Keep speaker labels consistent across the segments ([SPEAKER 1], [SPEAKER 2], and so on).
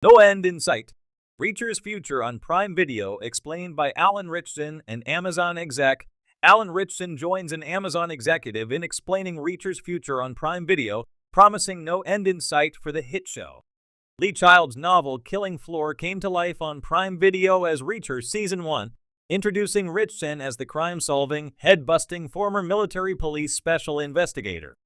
[SPEAKER 1] No end in sight. Reacher's future on Prime Video explained by Alan Ritchson, an Amazon exec. Alan Ritchson joins an Amazon executive in explaining Reacher's future on Prime Video, promising no end in sight for the hit show. Lee Child's novel Killing Floor came to life on Prime Video as Reacher Season 1, introducing Ritchson as the crime-solving, head-busting former military police special investigator.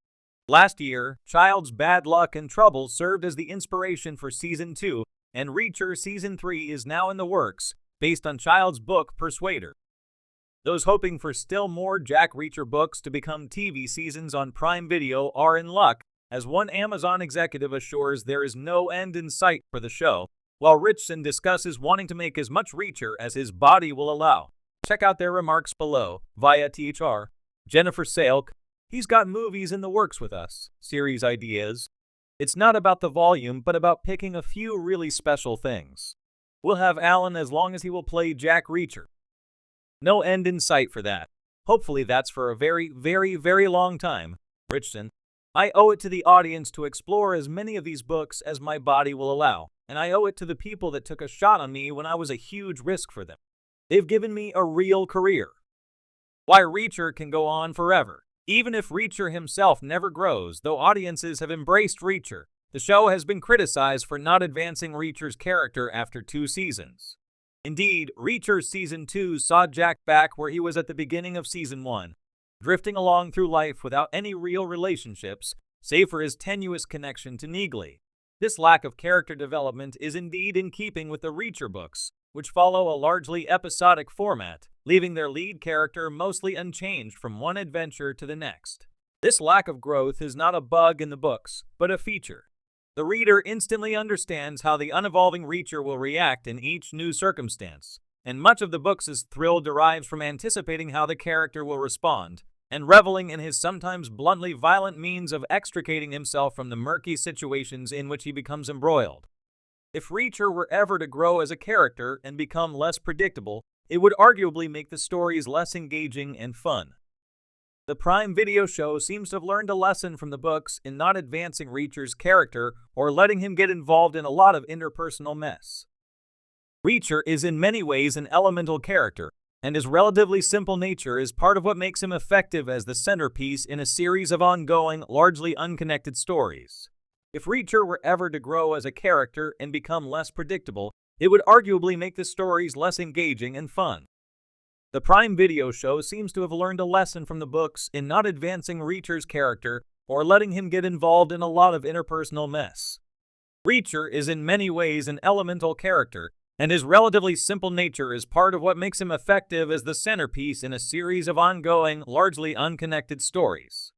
[SPEAKER 1] Last year, Child's bad luck and trouble served as the inspiration for Season 2, and Reacher Season 3 is now in the works, based on Child's book Persuader. Those hoping for still more Jack Reacher books to become TV seasons on Prime Video are in luck, as one Amazon executive assures there is no end in sight for the show, while Ritchson discusses wanting to make as much Reacher as his body will allow. Check out their remarks below, via THR. Jennifer Salk, he's got movies in the works with us, series ideas. It's not about the volume, but about picking a few really special things. We'll have Alan as long as he will play Jack Reacher. No end in sight for that. Hopefully that's for a very, very, very long time. Ritchson, I owe it to the audience to explore as many of these books as my body will allow, and I owe it to the people that took a shot on me when I was a huge risk for them. They've given me a real career. Why Reacher can go on forever. Even if Reacher himself never grows, though audiences have embraced Reacher, the show has been criticized for not advancing Reacher's character after 2 seasons. Indeed, Reacher Season 2 saw Jack back where he was at the beginning of Season 1, drifting along through life without any real relationships, save for his tenuous connection to Neagley. This lack of character development is indeed in keeping with the Reacher books, which follow a largely episodic format, leaving their lead character mostly unchanged from one adventure to the next. This lack of growth is not a bug in the books, but a feature. The reader instantly understands how the unevolving Reacher will react in each new circumstance, and much of the book's thrill derives from anticipating how the character will respond, and reveling in his sometimes bluntly violent means of extricating himself from the murky situations in which he becomes embroiled. If Reacher were ever to grow as a character and become less predictable, it would arguably make the stories less engaging and fun. The Prime Video show seems to have learned a lesson from the books in not advancing Reacher's character or letting him get involved in a lot of interpersonal mess. Reacher is in many ways an elemental character, and his relatively simple nature is part of what makes him effective as the centerpiece in a series of ongoing, largely unconnected stories. If Reacher were ever to grow as a character and become less predictable, it would arguably make the stories less engaging and fun. The Prime Video show seems to have learned a lesson from the books in not advancing Reacher's character or letting him get involved in a lot of interpersonal mess. Reacher is in many ways an elemental character, and his relatively simple nature is part of what makes him effective as the centerpiece in a series of ongoing, largely unconnected stories.